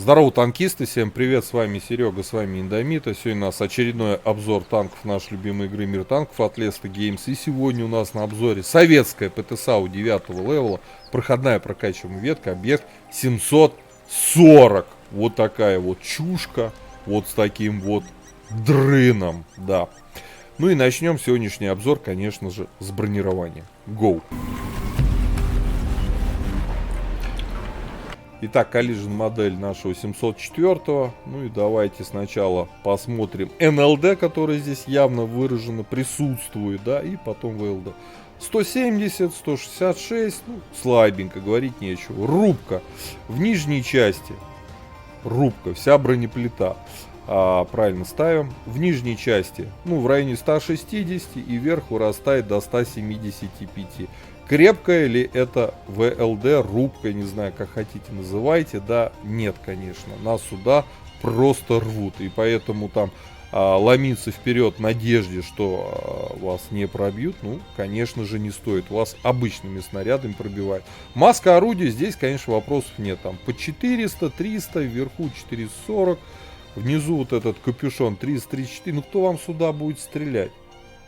Здорово, танкисты, всем привет, с вами Серега, с вами Индомита. Сегодня у нас очередной обзор танков нашей любимой игры Мир танков от Lesta Games. И сегодня у нас на обзоре советская ПТСАУ 9 левела, проходная прокачиваемая ветка, объект 740. Вот такая вот чушка, вот с таким вот дрыном, да. Ну и начнем сегодняшний обзор, конечно же, с бронирования. Go! Итак, Collision модель нашего 704. Ну и давайте сначала посмотрим НЛД, который здесь явно выраженно присутствует, да, и потом ВЛД. 170, 166, ну, слабенько, говорить нечего. Рубка в нижней части. Рубка, вся бронеплита. Правильно ставим. В нижней части, ну, в районе 160 и вверх вырастает до 175. Крепкая ли это ВЛД, рубка, не знаю, как хотите называйте, да, нет, конечно, нас сюда просто рвут, и поэтому там ломиться вперед в надежде, что вас не пробьют, ну, конечно же, не стоит, вас обычными снарядами пробивают. Маска орудия, здесь, конечно, вопросов нет, там по 400, 300, вверху 440, внизу вот этот капюшон 334, ну, кто вам сюда будет стрелять?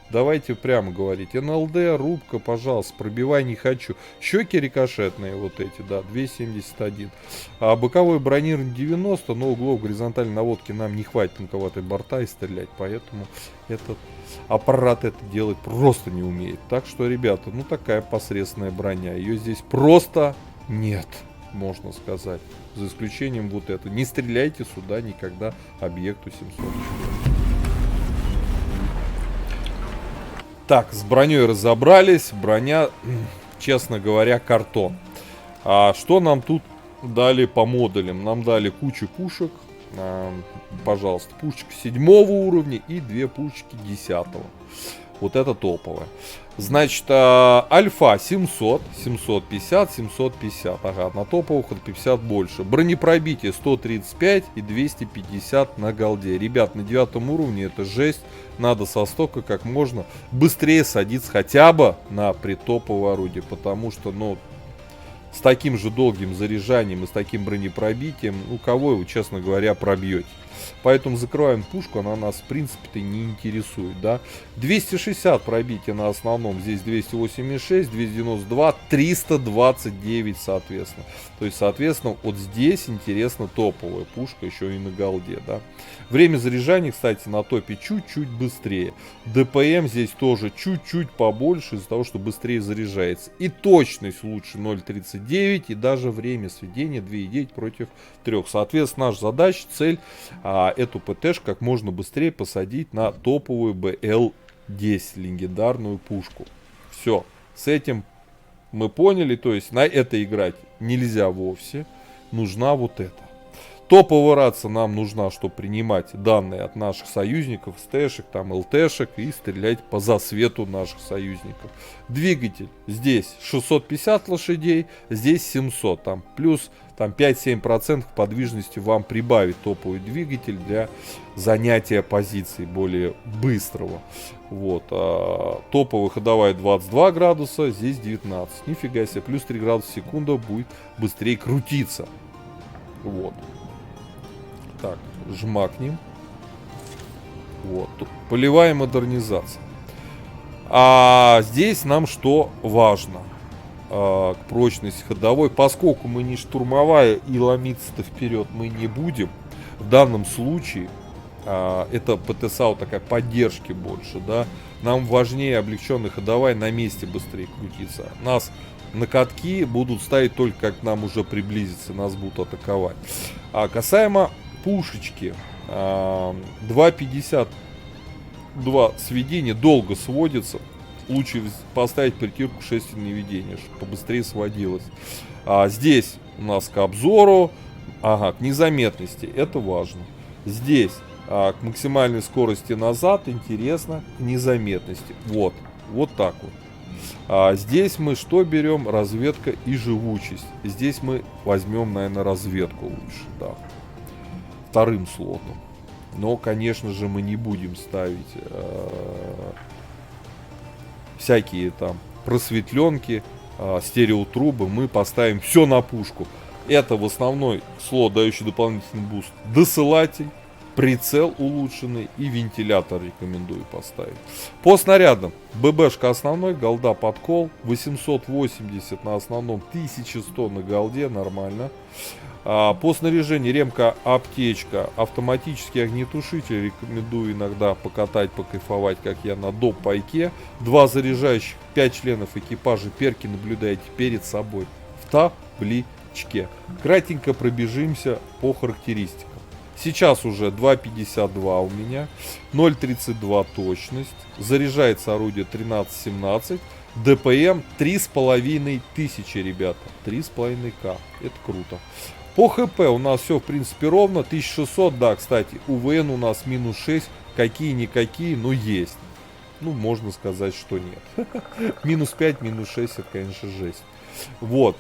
Давайте прямо говорить. НЛД, рубка, пожалуйста, пробивай не хочу. Щеки рикошетные вот эти, да, 271. А боковой бронирование 90, но углов горизонтальной наводки нам не хватит танковатой борта и стрелять. Поэтому этот аппарат это делать просто не умеет. Так что, ребята, ну такая посредственная броня. Ее здесь просто нет, можно сказать. За исключением вот это. Не стреляйте сюда никогда объекту 704. Так, с броней разобрались. Броня, честно говоря, картон. А что нам тут дали по модулям? Нам дали кучу пушек. Пожалуйста, пушечка 7 уровня и 2 пушечки 10. Вот это топовое. Значит, альфа 700, 750, 750. Ага, на топовых от 50 больше. Бронепробитие 135 и 250 на голде. Ребят, на 9 уровне это жесть. Надо со стока как можно быстрее садиться хотя бы на притоповое орудие. Потому что, ну, с таким же долгим заряжанием и с таким бронепробитием, ну, кого вы, честно говоря, пробьете. Поэтому закрываем пушку, она нас в принципе-то не интересует, да. 260 пробития на основном, здесь 286, 292, 329 соответственно. То есть, соответственно, вот здесь интересно топовая пушка, еще и на голде, да. Время заряжания, кстати, на топе чуть-чуть быстрее. ДПМ здесь тоже чуть-чуть побольше из-за того, что быстрее заряжается. И точность лучше 0.39, и даже время сведения 2.9 против 3. Соответственно, наша задача, цель эту ПТшку как можно быстрее посадить на топовую БЛ-10, легендарную пушку. Все, с этим мы поняли, то есть на это играть нельзя вовсе, нужна вот эта. Топовая рация нам нужна, чтобы принимать данные от наших союзников, стэшек, там ЛТшек и стрелять по засвету наших союзников. Двигатель здесь 650 лошадей, здесь 700, там плюс там 5-7% подвижности вам прибавит топовый двигатель для занятия позиции более быстрого. Вот, топовая ходовая 22 градуса, здесь 19, нифига себе, плюс 3 градуса в секунду будет быстрее крутиться. Вот. Так, жмакнем. Вот. Полевая модернизация. А здесь нам что важно? К прочности ходовой. Поскольку мы не штурмовая и ломиться-то вперед мы не будем. В данном случае это ПТСАУ такая поддержки больше, да. Нам важнее облегченная ходовая на месте быстрее крутиться. Нас на катки будут ставить только как нам уже приблизиться, нас будут атаковать. А касаемо пушечки, 2.52 сведения долго сводится. Лучше поставить притирку 6 наведения, чтобы побыстрее сводилось. Здесь у нас к обзору, к незаметности, это важно. Здесь к максимальной скорости назад, интересно, к незаметности. Вот так вот. Здесь мы что берем? Разведка и живучесть. Здесь мы возьмем, наверное, разведку лучше, да. Вторым слотом. Но, конечно же, мы не будем ставить всякие там просветленки, стереотрубы. Мы поставим все на пушку. Это в основной слот, дающий дополнительный буст, досылатель, прицел улучшенный и вентилятор рекомендую поставить. По снарядам. ББшка основной, голда подкол, 880 на основном, 1100 на голде, нормально. По снаряжению ремка, аптечка, автоматический огнетушитель, рекомендую иногда покатать, покайфовать, как я на доп-пайке. 2 заряжающих, 5 членов экипажа, перки наблюдаете перед собой в табличке. Кратенько пробежимся по характеристикам. Сейчас уже 2.52 у меня, 0.32 точность, заряжается орудие 13.17, ДПМ 3500, ребята, 3,5К, это круто. По ХП у нас все в принципе ровно, 1600, да, кстати, УВН у нас минус 6, какие-никакие, но есть. Ну, можно сказать, что нет. Минус 5, минус 6, это, конечно, жесть. Вот,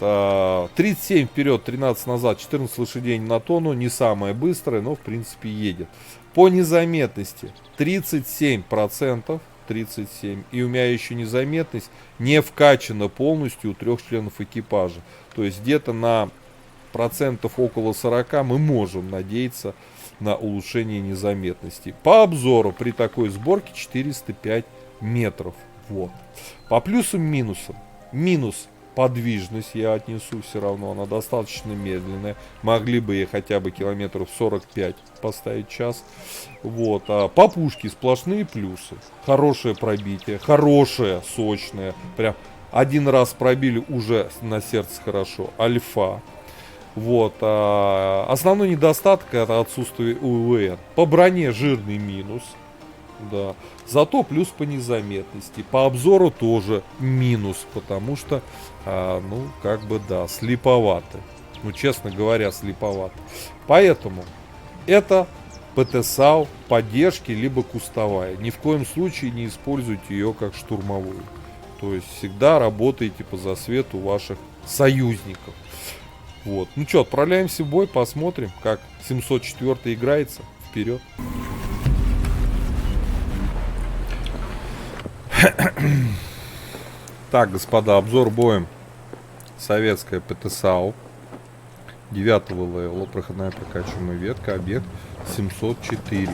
37 вперед, 13 назад, 14 лошадей на тонну, не самая быстрая, но в принципе едет. По незаметности 37%, 37, и у меня еще незаметность не вкачана полностью у 3 членов экипажа. То есть где-то на процентов около 40 мы можем надеяться на улучшение незаметности. По обзору при такой сборке 405 метров. Вот. По плюсам-минусам. Минус. Подвижность я отнесу все равно, она достаточно медленная. Могли бы ей хотя бы километров 45 поставить час. Вот. А по пушке сплошные плюсы. Хорошее пробитие, хорошее, сочное. Прям один раз пробили, уже на сердце хорошо. Альфа. Вот. Основной недостаток — это отсутствие УВН. По броне жирный минус. Да. Зато плюс по незаметности. По обзору тоже минус, потому что, ну, как бы, да, слеповаты. Ну, честно говоря, слеповаты. Поэтому это ПТ-САУ поддержки, либо кустовая. Ни в коем случае не используйте ее как штурмовую. То есть всегда работайте по засвету ваших союзников. Вот. Ну что, отправляемся в бой, посмотрим, как 704 играется. Вперед. Так, господа, обзор боем. Советская ПТ-САУ 9 левела, проходная прокачиваемая ветка, объект 704.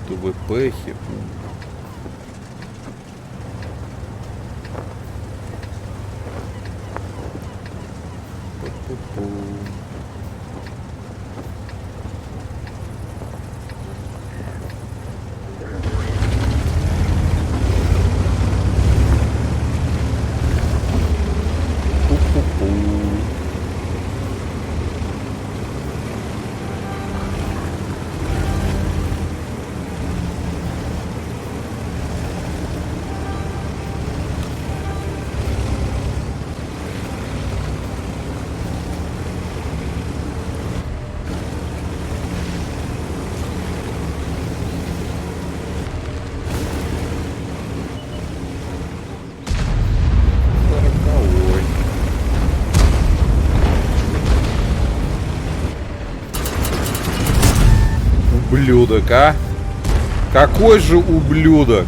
ТВПхи. Ублюдок, а? Какой же ублюдок?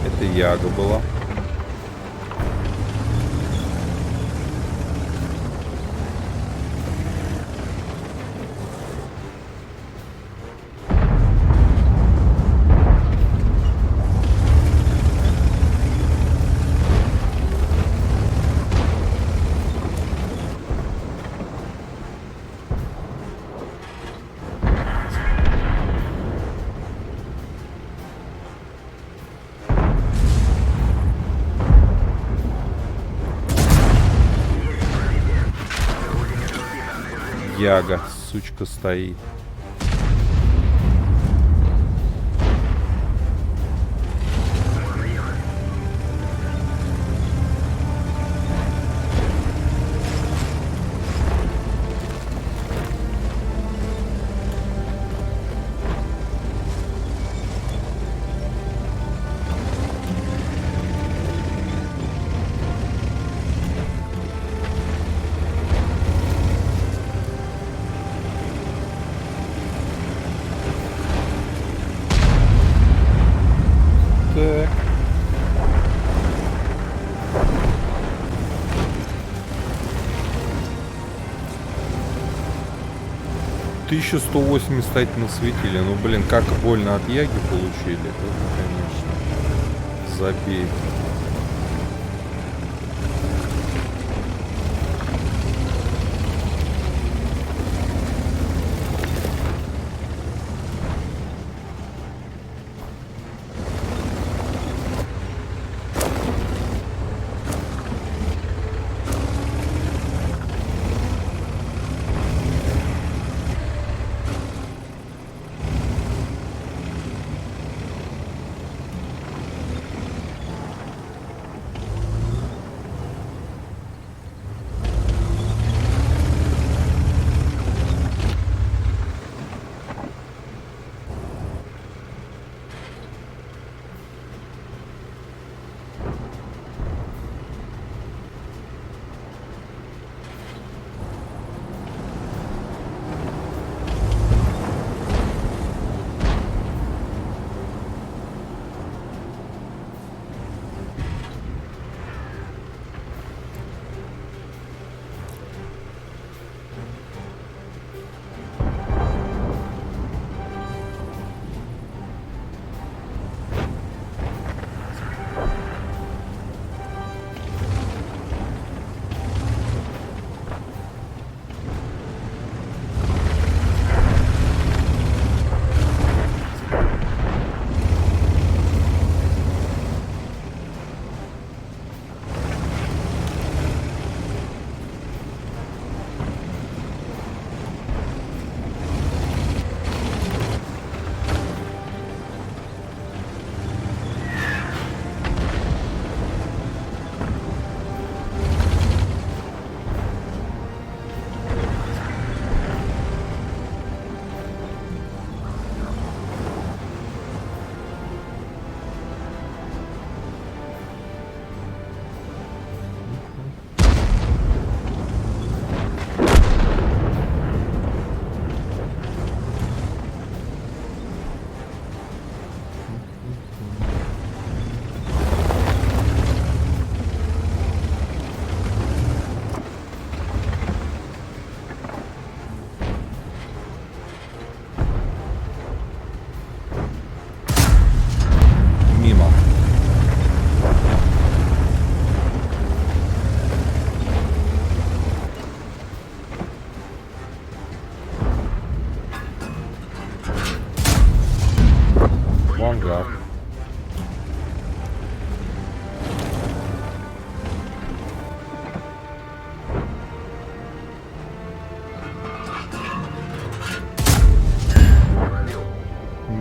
Это Яга была. Яга, сучка, стоит. 1180 стать насветили. Ну, блин, как больно от яги получили. Это, конечно, забей.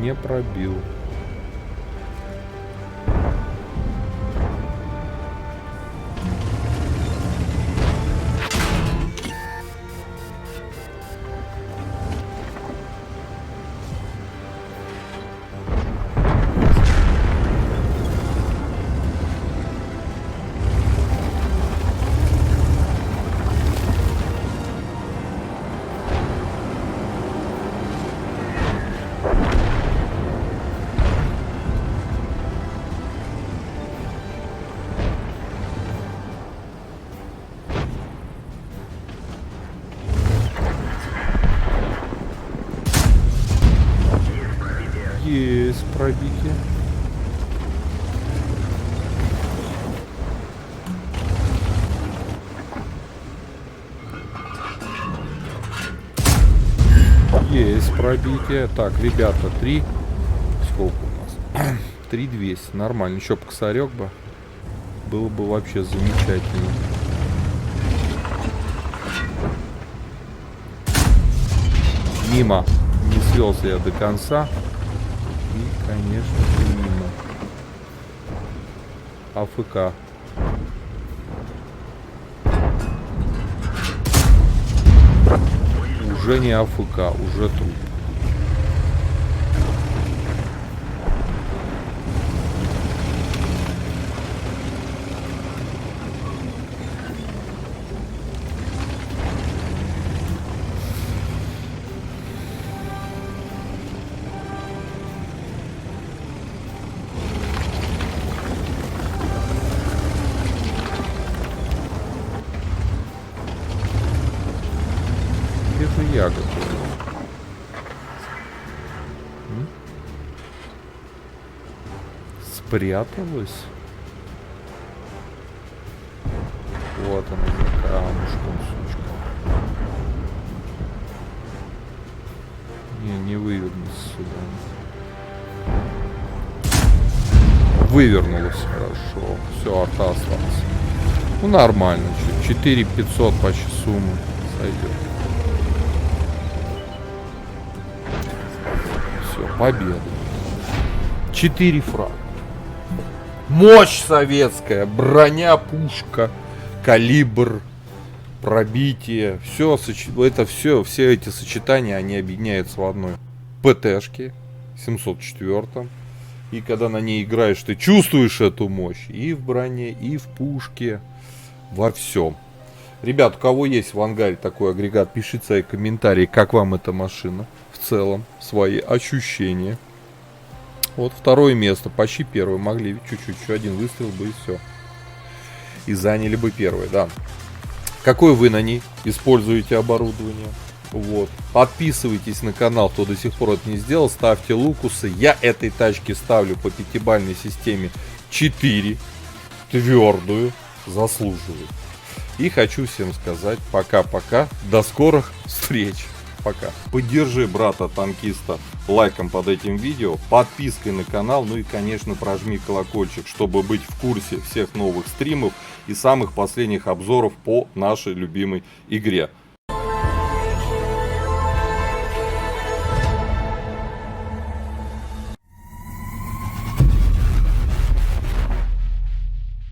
Не пробил. Есть пробитие. Есть пробитие. Так, ребята, 3. Сколько у нас? 3200. Нормально. Еще по косарек бы. Было бы вообще замечательно. Мимо. Не свелся я до конца. И, конечно же, мимо. АФК. Уже не АФК, уже труп. Где же ягоды? спряталась. Вот она за камушком, сучка. Не вывернется сюда. Вывернулась хорошо. Все, арта осталась. Ну нормально. 4500 почти сумма сойдет. Все, победа. 4 фрага. Мощь советская, броня, пушка, калибр, пробитие. Все, это все эти сочетания, они объединяются в одной ПТшке 704. И когда на ней играешь, ты чувствуешь эту мощь и в броне, и в пушке, во всем. Ребят, у кого есть в ангаре такой агрегат, пишите свои комментарии, как вам эта машина в целом, свои ощущения. Вот второе место, почти первое, могли чуть-чуть, еще один выстрел бы и все. И заняли бы первое, да. Какое вы на ней используете оборудование? Вот. Подписывайтесь на канал, кто до сих пор это не сделал, ставьте лукусы. Я этой тачке ставлю по 5-бальной системе 4, твердую, заслуживает. И хочу всем сказать пока-пока, до скорых встреч. Пока. Поддержи брата-танкиста лайком под этим видео, подпиской на канал, ну и, конечно, прожми колокольчик, чтобы быть в курсе всех новых стримов и самых последних обзоров по нашей любимой игре.